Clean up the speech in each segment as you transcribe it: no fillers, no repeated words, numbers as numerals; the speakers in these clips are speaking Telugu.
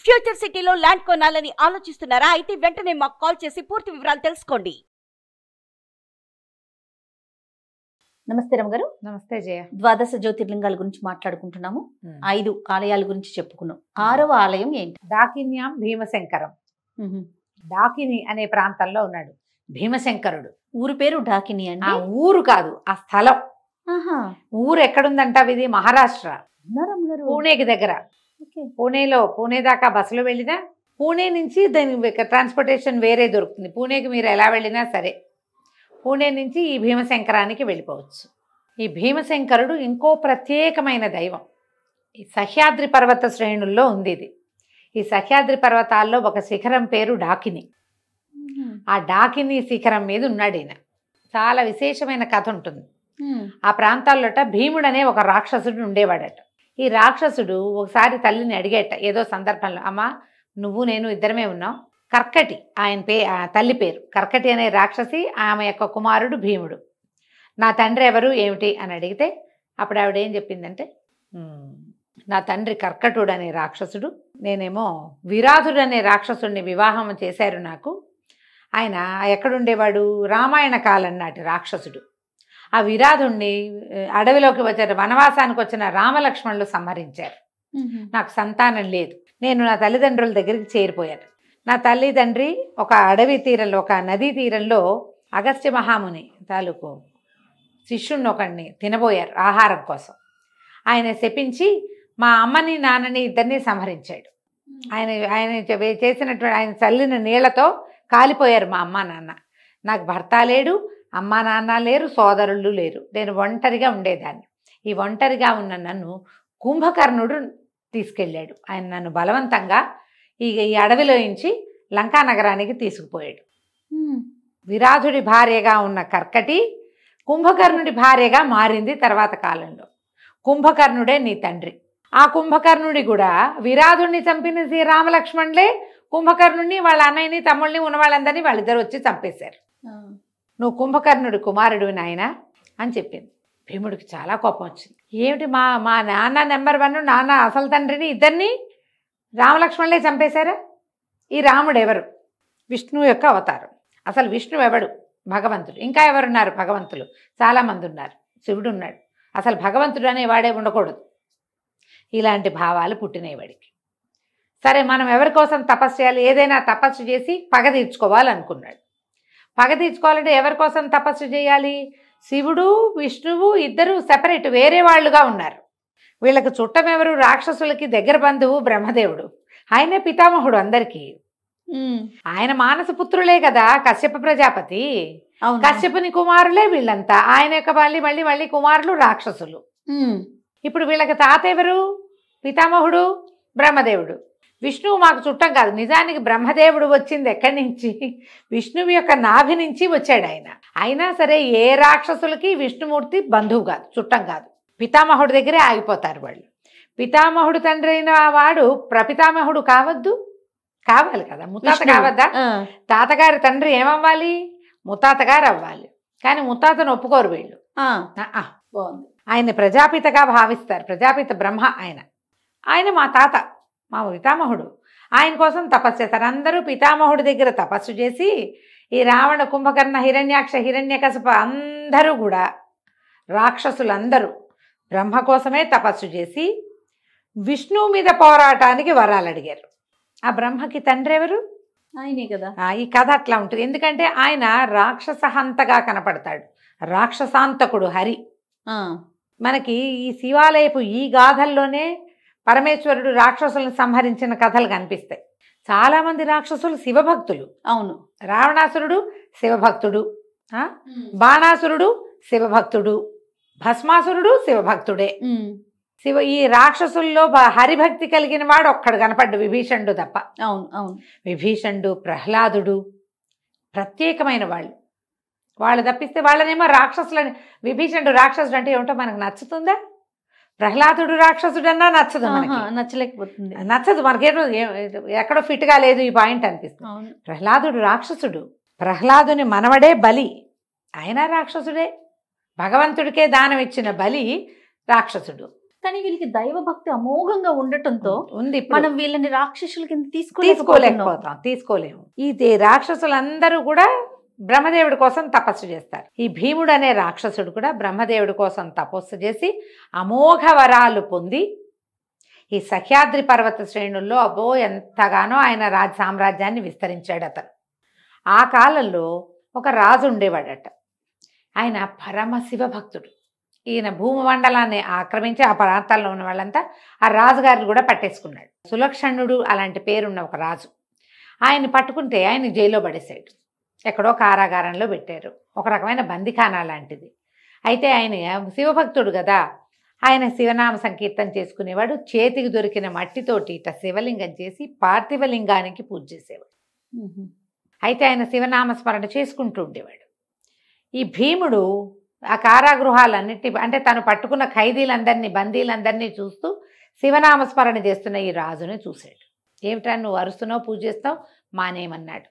ఫ్యూచర్ సిటీలో ల్యాండ్ కొనాలని ఆలోచిస్తున్నారా? అయితే వెంటనే మాకు కాల్ చేసి పూర్తి వివరాలు తెలుసుకోండి. నమస్తే రమగారు. నమస్తే జయ. ద్వాదశ జ్యోతిర్లింగాల గురించి మాట్లాడుకుంటున్నాము. 5 ఆలయాల గురించి చెప్పుకున్నాం. 6వ ఆలయం ఏంటి? డాకిన్యాం భీమశంకరం. డాకిని అనే ప్రాంతంలో ఉన్నాడు భీమశంకరుడు. ఊరు పేరు డాకిని అండి. ఆ ఊరు కాదు, ఆ స్థలం. ఊరు ఎక్కడుందంట? ఇది మహారాష్ట్ర, పూణేకి దగ్గర. పూణే దాకా బస్సులో వెళ్ళినా, పూణే నుంచి దాని ట్రాన్స్పోర్టేషన్ వేరే దొరుకుతుంది. పూణేకి మీరు ఎలా వెళ్ళినా సరే పూణే నుంచి ఈ భీమశంకరానికి వెళ్ళిపోవచ్చు. ఈ భీమశంకరుడు ఇంకో ప్రత్యేకమైన దైవం. ఈ సహ్యాద్రి పర్వత శ్రేణుల్లో ఉంది ఇది. ఈ సహ్యాద్రి పర్వతాల్లో ఒక శిఖరం పేరు డాకిని. ఆ డాకిని శిఖరం మీద ఉన్నాడు ఈయన. చాలా విశేషమైన కథ ఉంటుంది. ఆ ప్రాంతాల్లోట భీముడు అనే ఒక రాక్షసుడు ఉండేవాడట. ఈ రాక్షసుడు ఒకసారి తల్లిని అడిగేట ఏదో సందర్భంలో, అమ్మా నువ్వు నేను ఇద్దరమే ఉన్నాం, కర్కటి ఆ తల్లి పేరు కర్కటి అనే రాక్షసి, ఆమె యొక్క కుమారుడు భీముడు, నా తండ్రి ఎవరు ఏమిటి అని అడిగితే అప్పుడు ఆవిడ ఏం చెప్పిందంటే, నా తండ్రి కర్కటుడు అనే రాక్షసుడు, నేనేమో విరాధుడు అనే రాక్షసుడిని వివాహం చేశారు నాకు. ఆయన ఎక్కడుండేవాడు? రామాయణ కాలం నాటి రాక్షసుడు. ఆ విరాధుణ్ణి అడవిలోకి వచ్చారు, వనవాసానికి వచ్చిన రామలక్ష్మణులు సంహరించారు. నాకు సంతానం లేదు, నేను నా తల్లిదండ్రుల దగ్గరికి చేరిపోయాను. నా తల్లిదండ్రి ఒక అడవి తీరంలో, ఒక నదీ తీరంలో అగస్త్య మహాముని తాలూకు శిష్యుణ్ణి ఒకడిని తినబోయారు ఆహారం కోసం. ఆయన శపించి మా అమ్మని నాన్నని ఇద్దరిని సంహరించాడు. ఆయన చేసినటువంటి ఆయన చల్లిన నీళ్లతో కాలిపోయారు మా అమ్మ నాన్న. నాకు భర్త లేడు, అమ్మ నాన్న లేరు, సోదరులు లేరు, నేను ఒంటరిగా ఉండేదాన్ని. ఈ ఒంటరిగా ఉన్న నన్ను కుంభకర్ణుడు తీసుకెళ్ళాడు. ఆయన నన్ను బలవంతంగా ఈ అడవిలో నుంచి లంకా నగరానికి తీసుకుపోయాడు. విరాధుడి భార్యగా ఉన్న కర్కటి కుంభకర్ణుడి భార్యగా మారింది తర్వాత కాలంలో. కుంభకర్ణుడే నీ తండ్రి. ఆ కుంభకర్ణుడి కూడా విరాధుడిని చంపిన రామలక్ష్మణులే కుంభకర్ణుడిని, వాళ్ళ అన్నయ్యని, తమ్ముళ్ళని, ఉన్న వాళ్ళందరినీ వాళ్ళిద్దరు వచ్చి చంపేశారు. నువ్వు కుంభకర్ణుడి కుమారుడు నాయన అని చెప్పింది. భీముడికి చాలా కోపం వచ్చింది. ఏమిటి మా నాన్న నెంబర్ 1, నాన్న అసలు తండ్రిని ఇద్దరిని రామలక్ష్మణులే చంపేశారా? ఈ రాముడు ఎవరు? విష్ణువు యొక్క అవతారం. అసలు విష్ణువు ఎవడు? భగవంతుడు. ఇంకా ఎవరున్నారు భగవంతులు? చాలామంది ఉన్నారు. శివుడు ఉన్నాడు. అసలు భగవంతుడు అనేవాడే ఉండకూడదు. ఇలాంటి భావాలు పుట్టినాయి వాడికి. సరే, మనం ఎవరి కోసం తపస్సు చేయాలి? ఏదైనా తపస్సు చేసి పగ తీర్చుకోవాలనుకున్నాడు. పగ తీర్చుకోవాలంటే ఎవరి కోసం తపస్సు చేయాలి? శివుడు విష్ణువు ఇద్దరు సెపరేట్, వేరే వాళ్ళుగా ఉన్నారు. వీళ్ళకి చుట్టం ఎవరు? రాక్షసులకి దగ్గర బంధువు బ్రహ్మదేవుడు. ఆయనే పితామహుడు అందరికీ. ఆయన మానసపుత్రులే కదా కశ్యప ప్రజాపతి. కశ్యపుని కుమారులే వీళ్ళంతా. ఆయన యొక్క మళ్ళీ కుమారులు రాక్షసులు. ఇప్పుడు వీళ్ళకి తాత ఎవరు? పితామహుడు బ్రహ్మదేవుడు. విష్ణువు మాకు చుట్టం కాదు. నిజానికి బ్రహ్మదేవుడు వచ్చింది ఎక్కడి నుంచి? విష్ణువు యొక్క నాభి నుంచి వచ్చాడు ఆయన. అయినా సరే ఏ రాక్షసులకి విష్ణుమూర్తి బంధువు కాదు, చుట్టం కాదు. పితామహుడి దగ్గరే ఆగిపోతారు వాళ్ళు. పితామహుడు తండ్రి అయిన వాడు ప్రపితామహుడు కావద్దు? కావాలి కదా, ముత్తాత కావద్దా? తాతగారి తండ్రి ఏమవ్వాలి? ముత్తాతగారు అవ్వాలి. కానీ ముత్తాతను ఒప్పుకోరు వీళ్ళు. ఆయన ప్రజాపితగా భావిస్తారు. ప్రజాపిత బ్రహ్మ ఆయన మా తాత, మా పితామహుడు. ఆయన కోసం తపస్సు చేస్తారు. అందరూ పితామహుడి దగ్గర తపస్సు చేసి ఈ రావణ, కుంభకర్ణ, హిరణ్యాక్ష, హిరణ్యకశిప అందరూ కూడా రాక్షసులందరూ బ్రహ్మ కోసమే తపస్సు చేసి విష్ణువు మీద పోరాటానికి వరాలు అడిగారు. ఆ బ్రహ్మకి తండ్రి ఎవరు? ఆయనే కదా. ఈ కథ అట్లా ఉంటుంది. ఎందుకంటే ఆయన రాక్షసహంతగా కనపడతాడు, రాక్షసాంతకుడు హరి. మనకి ఈ శివాలయపు ఈ గాథల్లోనే పరమేశ్వరుడు రాక్షసులను సంహరించిన కథలు కనిపిస్తాయి. చాలామంది రాక్షసులు శివభక్తులు. అవును, రావణాసురుడు శివభక్తుడు, బాణాసురుడు శివభక్తుడు, భస్మాసురుడు శివభక్తుడే. ఈ రాక్షసుల్లో హరిభక్తి కలిగిన వాడు ఒక్కడు కనపడ్డు, విభీషణుడు తప్ప. అవును. విభీషణుడు, ప్రహ్లాదుడు ప్రత్యేకమైన వాళ్ళు తప్పిస్తే వాళ్ళనేమో రాక్షసులని. విభీషణుడు రాక్షసుడు అంటే ఏమిటో మనకు నచ్చుతుందా? ప్రహ్లాదుడు రాక్షసుడన్నా నచ్చదు, నచ్చలేకపోతుంది, నచ్చదు మనకేమో, ఎక్కడో ఫిట్గా లేదు ఈ పాయింట్ అనిపిస్తుంది. ప్రహ్లాదుడు రాక్షసుడు. ప్రహ్లాదుని మనవడే బలి, ఆయన రాక్షసుడే. భగవంతుడికే దానం ఇచ్చిన బలి రాక్షసుడు. కానీ వీళ్ళకి దైవ భక్తి అమోఘంగా ఉండటంతో ఉంది. మనం వీళ్ళని రాక్షసుల కింద తీసుకోలేకపోతాం. తీసుకోలేము. ఈ రాక్షసులందరూ కూడా బ్రహ్మదేవుడి కోసం తపస్సు చేస్తారు. ఈ భీముడు అనే రాక్షసుడు కూడా బ్రహ్మదేవుడి కోసం తపస్సు చేసి అమోఘ వరాలు పొంది ఈ సహ్యాద్రి పర్వత శ్రేణుల్లో అబ్బో ఎంతగానో ఆయన సామ్రాజ్యాన్ని విస్తరించాడు అతను. ఆ కాలంలో ఒక రాజు ఉండేవాడట. ఆయన పరమశివ భక్తుడు. ఈయన భూమండలాన్ని ఆక్రమించి ఆ ప్రాంతాల్లో ఉన్న వాళ్ళంతా ఆ రాజుగారిని కూడా పట్టేసుకున్నాడు. సులక్షణుడు అలాంటి పేరున్న ఒక రాజు. ఆయన్ని పట్టుకుంటే ఆయన జైల్లో పడేసాడు. ఎక్కడో కారాగారంలో పెట్టారు. ఒక రకమైన బందిఖానా లాంటిది. అయితే ఆయన శివభక్తుడు కదా, ఆయన శివనామ సంకీర్తన చేసుకునేవాడు. చేతికి దొరికిన మట్టితోటి ఇట శివలింగం చేసి పార్థివలింగానికి పూజ చేసేవాడు. అయితే ఆయన శివనామస్మరణ చేసుకుంటూ ఉండేవాడు. ఈ భీముడు ఆ కారాగృహాలన్నిటి అంటే తను పట్టుకున్న ఖైదీలందరినీ బందీలందరినీ చూస్తూ శివనామస్మరణ చేస్తున్న ఈ రాజుని చూశాడు. ఏమిటా నువ్వు అరుస్తున్నావు, పూజ చేస్తావు, మానేమన్నాడు.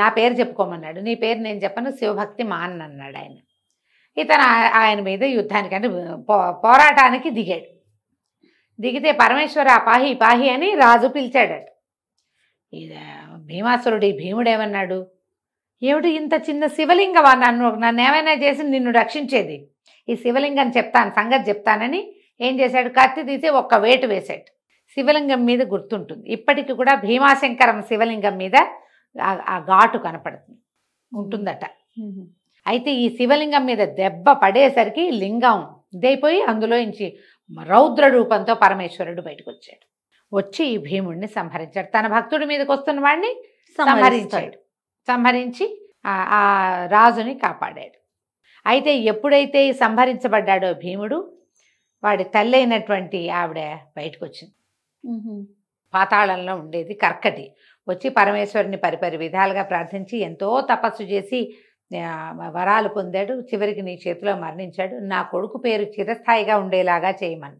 నా పేరు చెప్పుకోమన్నాడు. నీ పేరు నేను చెప్పను, శివభక్తి మానన్నాడు ఆయన. ఇతను ఆయన మీద యుద్ధానికి అంటే పోరాటానికి దిగాడు. దిగితే పరమేశ్వర పాహి పాహి అని రాజు పిలిచాడట. భీముడు ఏమన్నాడు, ఏమిటి ఇంత చిన్న శివలింగమా, నన్ను ఏమైనా చేసి నిన్ను రక్షించేది, ఈ శివలింగం చెప్తాను, సంగతి చెప్తానని ఏం చేశాడు, కత్తి తీసి ఒక్క వేటు వేశాడు. శివలింగం మీద గుర్తుంటుంది ఇప్పటికి కూడా. భీమాశంకరం శివలింగం మీద ఆ ఘాటు కనపడుతుంది ఉంటుందట. అయితే ఈ శివలింగం మీద దెబ్బ పడేసరికి లింగం ఇదైపోయి అందులో నుంచి రౌద్ర రూపంతో పరమేశ్వరుడు బయటకు వచ్చాడు. వచ్చి ఈ భీముడిని సంహరించాడు. తన భక్తుడి మీదకి వస్తున్న వాడిని సంహరించాడు. సంహరించి ఆ రాజుని కాపాడాడు. అయితే ఎప్పుడైతే సంహరించబడ్డాడో భీముడు, వాడి తల్లి అయినటువంటి ఆవిడ బయటకు వచ్చింది. పాతాళంలో ఉండేది కర్కటి. వచ్చి పరమేశ్వరుని పరిపరి విధాలుగా ప్రార్థించి ఎంతో తపస్సు చేసి వరాలు పొందాడు. చివరికి నీ చేతిలో మరణించాడు. నా కొడుకు పేరు చిరస్థాయిగా ఉండేలాగా చేయమని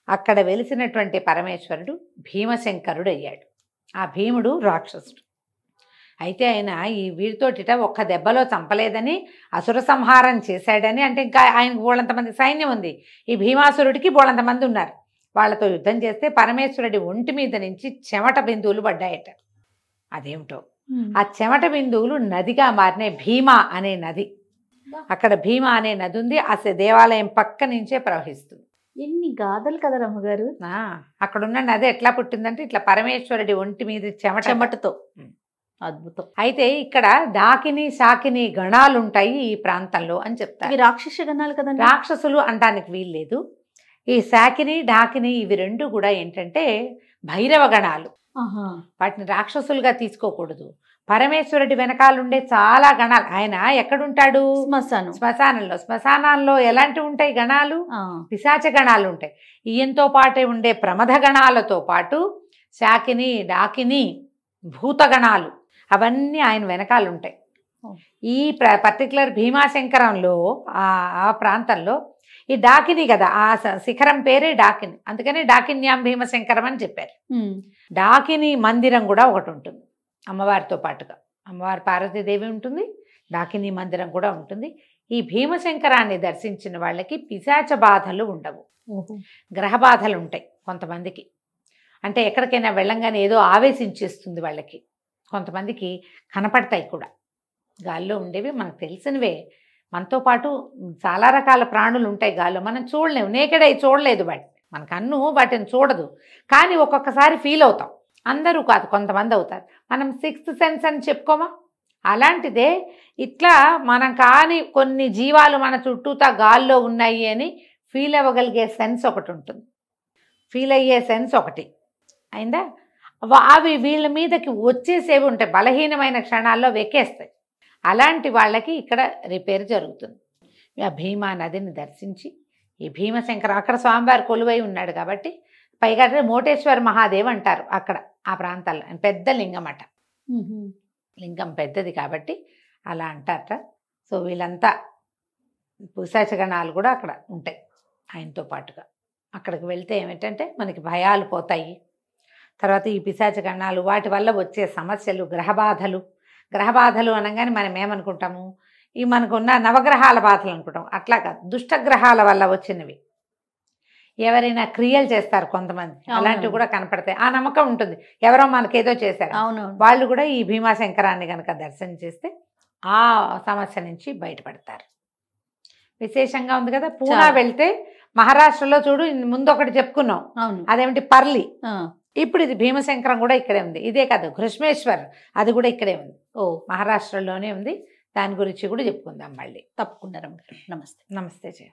అక్కడ వెలిసినటువంటి పరమేశ్వరుడు భీమశంకరుడు అయ్యాడు. ఆ భీముడు రాక్షసుడు. అయితే ఆయన ఈ వీరితోటిట ఒక్క దెబ్బలో చంపలేదని, అసుర సంహారం చేశాడని, అంటే ఇంకా ఆయనకు బోళంతమంది సైన్యం ఉంది, ఈ భీమాసురుడికి బోళంతమంది ఉన్నారు. వాళ్ళతో యుద్ధం చేస్తే పరమేశ్వరుడి ఒంటి మీద నుంచి చెమట బిందువులు పడ్డాయట. అదేమిటో ఆ చెమట బిందువులు నదిగా మారినాయి. భీమా అనే నది, అక్కడ భీమా అనే నది ఉంది. ఆ దేవాలయం పక్క నుంచే ప్రవహిస్తుంది. ఎన్ని గాథలు కదా రమ్మగారు. అక్కడున్న నది ఎట్లా పుట్టిందంటే ఇట్లా పరమేశ్వరుడి ఒంటి మీద చెమటతో. అద్భుతం. అయితే ఇక్కడ డాకిని శాకిని గణాలు ఉంటాయి ఈ ప్రాంతంలో అని చెప్తారు. రాక్షస గణాలు కదా, రాక్షసులు అనడానికి వీల్లేదు. ఈ శాకిని డాకిని ఇవి రెండు కూడా ఏంటంటే భైరవ గణాలు. వాటిని రాక్షసులుగా తీసుకోకూడదు. పరమేశ్వరుడి వెనకాలండే చాలా గణాలు. ఆయన ఎక్కడుంటాడు, శ్మశానంలో ఎలాంటివి ఉంటాయి గణాలు, పిశాచ గణాలు ఉంటాయి. ఈయంతో పాటే ఉండే ప్రమథ గణాలతో పాటు శాకిని డాకిని భూతగణాలు అవన్నీ ఆయన వెనకాల ఉంటాయి. ఈ పర్టికులర్ భీమాశంకరంలో ఆ ప్రాంతంలో ఈ డాకిని కదా, ఆ శిఖరం పేరే డాకిని, అందుకని డాకిన్యాం భీమశంకరం అని చెప్పారు. డాకిని మందిరం కూడా ఒకటి ఉంటుంది అమ్మవారితో పాటుగా. అమ్మవారి పార్వతీదేవి ఉంటుంది, డాకిని మందిరం కూడా ఉంటుంది. ఈ భీమశంకరాన్ని దర్శించిన వాళ్ళకి పిశాచ బాధలు ఉండవు, గ్రహ బాధలు ఉంటాయి కొంతమందికి. అంటే ఎక్కడికైనా వెళ్ళంగానే ఏదో ఆవేశించేస్తుంది వాళ్ళకి. కొంతమందికి కనపడతాయి కూడా, గాల్లో ఉండేవి మనకు తెలిసినవే. మనతో పాటు చాలా రకాల ప్రాణులు ఉంటాయి గాల్లో, మనం చూడలేము, నేకెడై చూడలేదు వాటిని, మన కన్ను వాటిని చూడదు. కానీ ఒక్కొక్కసారి ఫీల్ అవుతాం. అందరూ కాదు, కొంతమంది అవుతారు. మనం సిక్స్త్ సెన్స్ అని చెప్పుకోమా, అలాంటిదే ఇట్లా మనం కాని కొన్ని జీవాలు మన చుట్టూతా గాల్లో ఉన్నాయి అని ఫీల్ అవ్వగలిగే సెన్స్ ఒకటి ఉంటుంది, ఫీల్ అయ్యే సెన్స్ ఒకటి అయిందా. అవి వీళ్ళ మీదకి వచ్చేసేవి ఉంటాయి, బలహీనమైన క్షణాల్లో వెక్కేస్తాయి. అలాంటి వాళ్ళకి ఇక్కడ రిపేర్ జరుగుతుంది. ఆ భీమా నదిని దర్శించి ఈ భీమశంకరం అక్కడ స్వామివారి కొలువై ఉన్నాడు కాబట్టి, పైగా మోటేశ్వర మహాదేవ్ అంటారు అక్కడ ఆ ప్రాంతాల్లో. పెద్ద లింగం అట, లింగం పెద్దది కాబట్టి అలా అంటారట. సో వీళ్ళంతా పిశాచగణాలు కూడా అక్కడ ఉంటాయి ఆయనతో పాటుగా. అక్కడికి వెళ్తే ఏమిటంటే మనకి భయాలు పోతాయి. తర్వాత ఈ పిశాచగణాలు వాటి వల్ల వచ్చే సమస్యలు, గ్రహబాధలు అనగానే మనం ఏమనుకుంటాము, ఈ మనకున్న నవగ్రహాల బాధలు అనుకుంటాం. అట్లా కాదు, దుష్టగ్రహాల వల్ల వచ్చినవి. ఎవరైనా క్రియలు చేస్తారు కొంతమంది, అలాంటివి కూడా కనపడతాయి. ఆ నమ్మకం ఉంటుంది, ఎవరో మనకేదో చేశారు. అవును. వాళ్ళు కూడా ఈ భీమాశంకరాన్ని కనుక దర్శనం చేస్తే ఆ సమస్య నుంచి బయటపడతారు. విశేషంగా ఉంది కదా. పూనా వెళ్తే మహారాష్ట్రలో చూడు, ముందు ఒకటి చెప్పుకున్నాం, అవును. అదేమిటి పర్లి. ఇప్పుడు ఇది భీమశంకరం కూడా ఇక్కడే ఉంది. ఇదే కాదు, ఘృష్మేశ్వర్ అది కూడా ఇక్కడే ఉంది. మహారాష్ట్రలోనే ఉంది. దాని గురించి కూడా చెప్పుకుందాం మళ్ళీ. తప్పకుండా రమ్మగారు. నమస్తే. నమస్తే జయ.